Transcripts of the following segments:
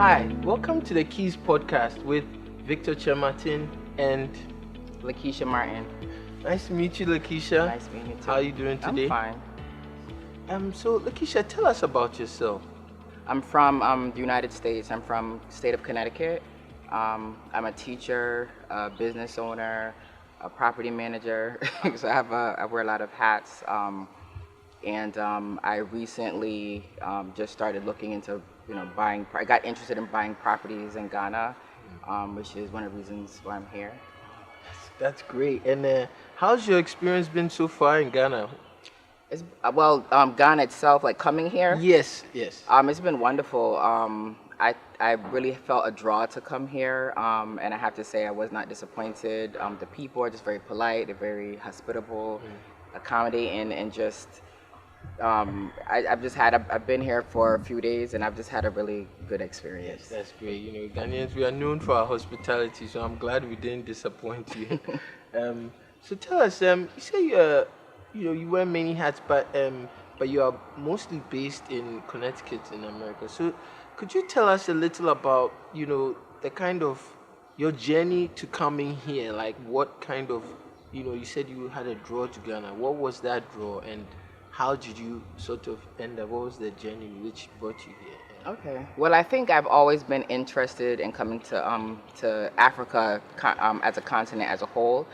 Hi, welcome to the Keys podcast with Victor Kyerematen and Lakiesha Martin. nice to meet you, Lakeisha. Nice meeting you too. How are you doing today? I'm fine. So Lakeisha, tell us about yourself. I'm from the United States. I'm from state of Connecticut. I'm a teacher, a business owner, a property manager. So I wear a lot of hats. I recently just started looking into buying. I got interested in buying properties in Ghana, which is one of the reasons why I'm here. That's great. And how's your experience been so far in Ghana? It's Ghana itself, like coming here. Yes. It's been wonderful. I really felt a draw to come here, and I have to say I was not disappointed. The people are just very polite. They're very hospitable, accommodating, and just I've been here for a few days, and I've just had a really good experience. Yes, that's great. Ghanaians, we are known for our hospitality, so I'm glad we didn't disappoint you. So tell us, you say you wear many hats, but you are mostly based in Connecticut in America. So could you tell us a little about the kind of your journey to coming here? Like what kind of you said you had a draw to Ghana. What was that draw, and how did you sort of end up? What was the journey which brought you here? Okay. Well, I think I've always been interested in coming to Africa as a continent as a whole.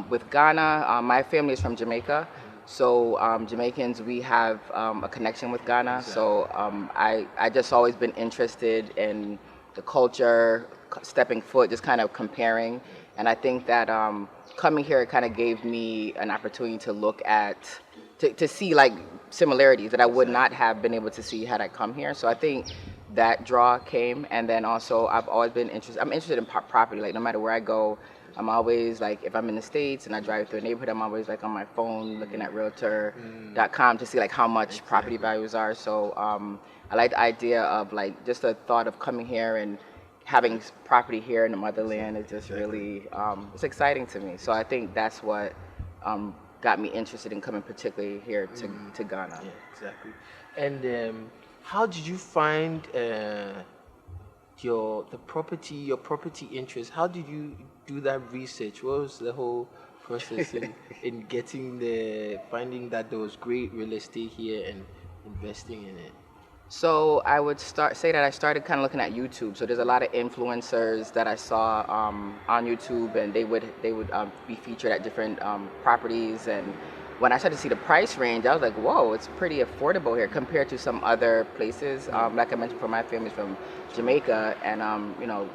With Ghana, my family is from Jamaica, so Jamaicans, we have a connection with Ghana. So I just always been interested in the culture, stepping foot, just kind of comparing. And I think that coming here kind of gave me an opportunity to look at, to see like similarities that I would not have been able to see had I come here. So I think that draw came, and then also I've always been interested. I'm interested in property. Like no matter where I go, I'm always like, if I'm in the States and I drive through a neighborhood, I'm always like on my phone looking at Realtor.com to see like how much property values are. So I like the idea of like just the thought of coming here and having property here in the motherland is just really it's exciting to me. So I think that's what got me interested in coming particularly here to Ghana. Yeah, exactly. And how did you find your property interest? How did you do that research? What was the whole process in finding that there was great real estate here and investing in it? So I would say that I started kind of looking at YouTube. So there's a lot of influencers that I saw on YouTube, and they would be featured at different properties. And when I started to see the price range, I was like, whoa, it's pretty affordable here compared to some other places. Like I mentioned, for my family's from Jamaica, and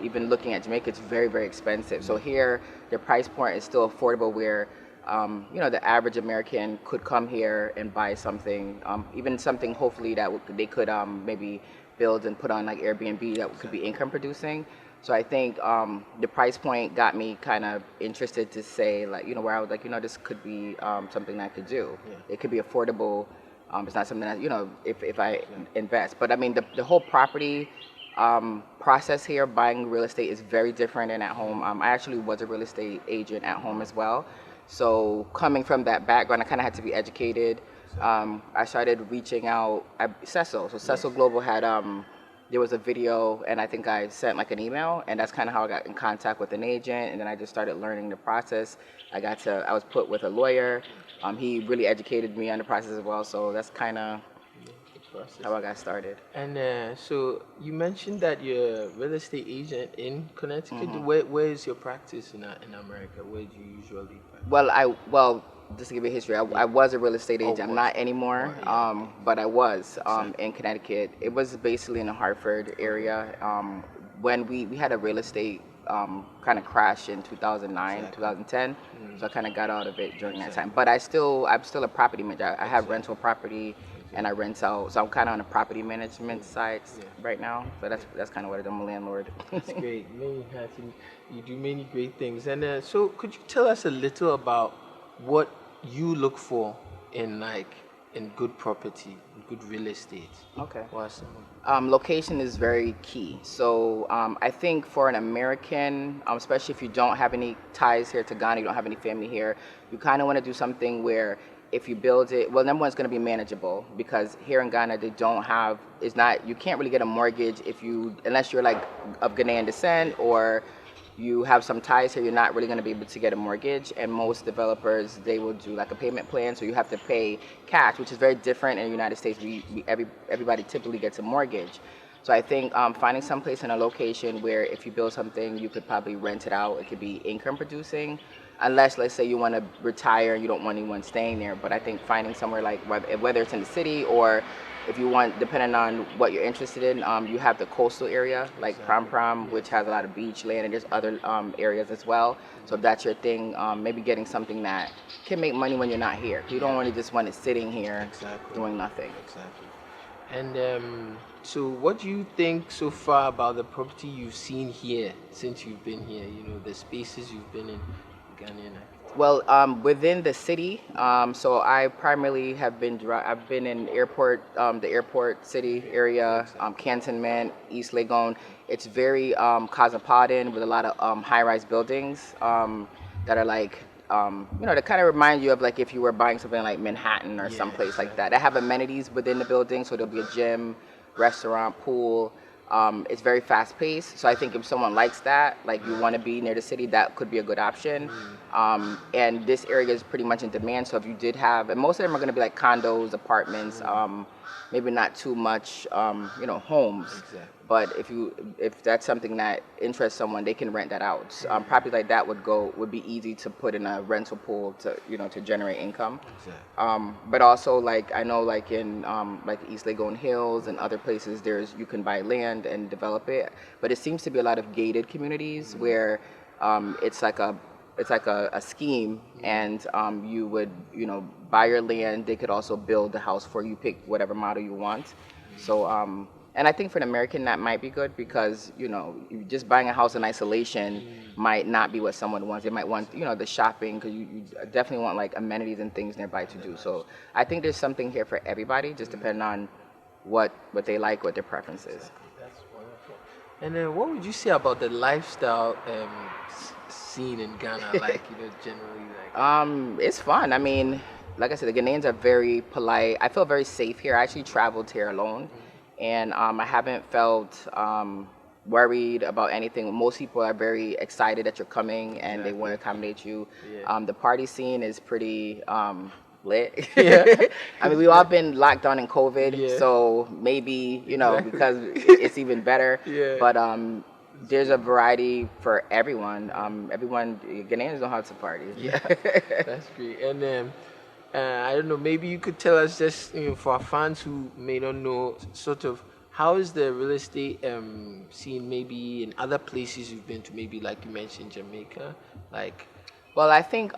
even looking at Jamaica, it's very, very expensive. So here, the price point is still affordable where the average American could come here and buy something, even something hopefully that they could maybe build and put on like Airbnb that could be income producing. So I think the price point got me kind of interested to say like, where I was like, this could be something that I could do. Yeah. It could be affordable. It's not something that, if I invest. But I mean, the whole property process here, buying real estate is very different than at home. I actually was a real estate agent at home as well. So coming from that background, I kind of had to be educated. I started reaching out at Seso. So Seso Global had, there was a video, and I think I sent like an email, and that's kind of how I got in contact with an agent. And then I just started learning the process. I was put with a lawyer. He really educated me on the process as well. So that's kind of how I got started. And so you mentioned that you're a real estate agent in Connecticut. Mm-hmm. Where is your practice in America? Where do you usually practice? Well, just to give you a history, I was a real estate agent. I'm not anymore, but I was in Connecticut. It was basically in the Hartford area. When we had a real estate kind of crash in 2009, 2010. So I kind of got out of it during that time. But I'm still a property manager. I have rental property, and I rent out. So I'm kind of on the property management side right now. So that's kind of what I'm a landlord. That's great. You do many great things. And so could you tell us a little about what you look for in good property, in good real estate? Okay. What's location is very key. So I think for an American, especially if you don't have any ties here to Ghana, you don't have any family here, you kind of want to do something where if you build it, well, number one, it's going to be manageable because here in Ghana, they don't have, it's not, you can't really get a mortgage if you, unless you're like of Ghanaian descent or you have some ties here, you're not really going to be able to get a mortgage. And most developers, they will do like a payment plan, so you have to pay cash, which is very different in the United States. Everybody typically gets a mortgage. So I think finding someplace in a location where if you build something, you could probably rent it out. It could be income producing, unless, let's say, you want to retire and you don't want anyone staying there. But I think finding somewhere like, whether it's in the city or if you want, depending on what you're interested in, you have the coastal area, like Pram, which has a lot of beach land, and there's other areas as well. So if that's your thing, maybe getting something that can make money when you're not here. You don't really just want it sitting here doing nothing. Exactly. And so what do you think so far about the property you've seen here since you've been here, the spaces you've been in Ghana? Well, within the city, so I primarily have been, I've been in the airport city area, Cantonment, East Legon. It's very cosmopolitan with a lot of high-rise buildings that are like, that kind of remind you of like if you were buying something like Manhattan or someplace like that. They have amenities within the building, so there'll be a gym, restaurant, pool. It's very fast paced, so I think if someone likes that, like you want to be near the city, that could be a good option. And this area is pretty much in demand, so if you did have, and most of them are going to be like condos, apartments, maybe not too much, homes. But if that's something that interests someone, they can rent that out. Property like that would be easy to put in a rental pool to generate income. But also like I know like in like East Legon Hills and other places, you can buy land and develop it. But it seems to be a lot of gated communities where it's like a scheme, and you would buy your land. They could also build the house for you, pick whatever model you want. So and I think for an American that might be good because just buying a house in isolation might not be what someone wants. They might want the shopping, because you definitely want like amenities and things nearby to do. So I think there's something here for everybody, just depending on what they like, what their preference is. That's wonderful. And then what would you say about the lifestyle scene in Ghana, like generally like? It's fun. I mean, like I said, the Ghanaians are very polite. I feel very safe here. I actually traveled here alone, and I haven't felt worried about anything. Most people are very excited that you're coming, and they want to accommodate you. The party scene is pretty lit. I mean, we've all been locked down in COVID, so maybe because it's even better. But there's a variety for everyone. Ghanaians know how to party. That's great. And then I don't know, maybe you could tell us just for our fans who may not know, sort of how is the real estate scene maybe in other places you've been to, maybe like you mentioned Jamaica, like. Well, I think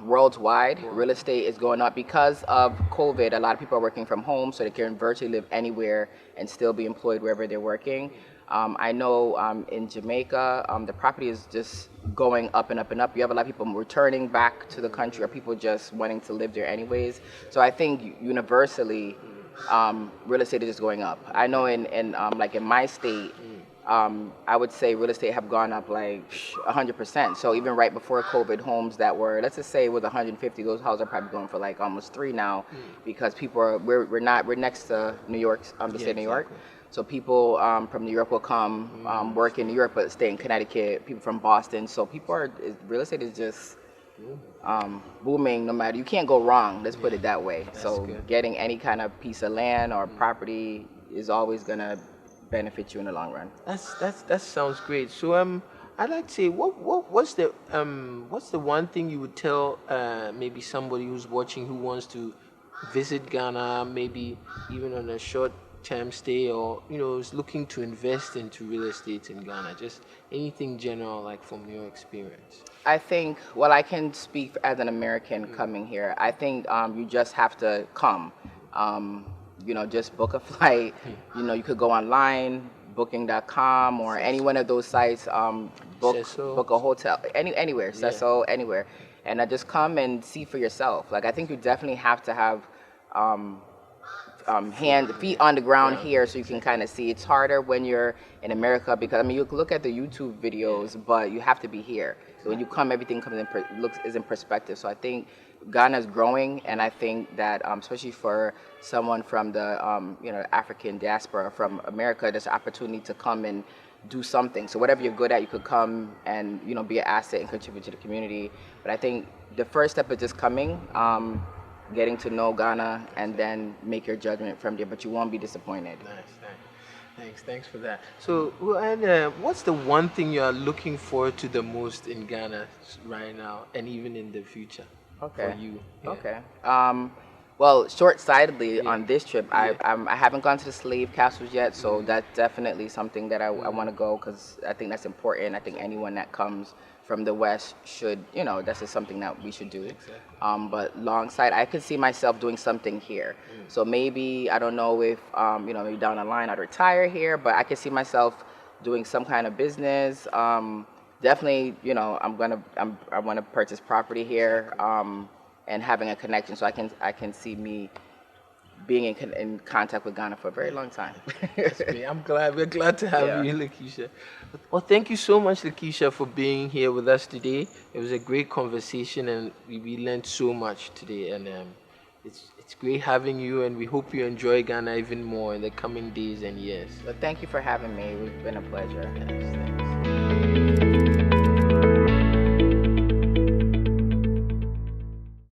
worldwide, real estate is going up because of COVID. A lot of people are working from home, so they can virtually live anywhere and still be employed wherever they're working. I know in Jamaica, the property is just going up and up and up. You have a lot of people returning back to the country, or people just wanting to live there anyways. So I think universally, real estate is just going up. I know in like in my state, I would say real estate have gone up like 100%. So even right before COVID, homes that were, let's just say it was 150, those houses are probably going for like almost 3 now, because people are, we're next to New York, the state of New York. So people from New York will come work in New York but stay in Connecticut. People from Boston. So real estate is just booming. No matter, you can't go wrong. Let's put it that way. So getting any kind of piece of land or property is always gonna benefit you in the long run. That sounds great. So I'd like to say, what's the one thing you would tell maybe somebody who's watching who wants to visit Ghana, maybe even on a short-term stay, or is looking to invest into real estate in Ghana? Just anything general, like from your experience. I think, well, I can speak as an American coming here. I think you just have to come. Just book a flight. You could go online, booking.com or any one of those sites, book a hotel, anywhere, Seso, anywhere. And just come and see for yourself. Like, I think you definitely have to have feet on the ground here so you can kind of see. It's harder when you're in America because, you can look at the YouTube videos, but you have to be here. So when you come, everything is in perspective. So I think Ghana is growing, and I think that especially for someone from the African diaspora from America, there's an opportunity to come and do something. So whatever you're good at, you could come and be an asset and contribute to the community. But I think the first step is just coming, getting to know Ghana, and then make your judgment from there. But you won't be disappointed. Nice. Thanks for that. So, and what's the one thing you are looking forward to the most in Ghana right now, and even in the future? Okay. For you. Yeah. Okay. Well, short-sightedly on this trip, I haven't gone to the slave castles yet, so that's definitely something that I want to go, because I think that's important. I think anyone that comes from the West should, that's just something that we should do. Exactly. But alongside, I could see myself doing something here. So maybe, I don't know if, maybe down the line I'd retire here, but I could see myself doing some kind of business. Definitely, I want to purchase property here, and having a connection, so I can see me being in contact with Ghana for a very long time. That's great. We're glad to have you, Lakeisha. Well, thank you so much, Lakeisha, for being here with us today. It was a great conversation, and we learned so much today. And it's great having you, and we hope you enjoy Ghana even more in the coming days and years. But thank you for having me. It's been a pleasure. Yes, thanks.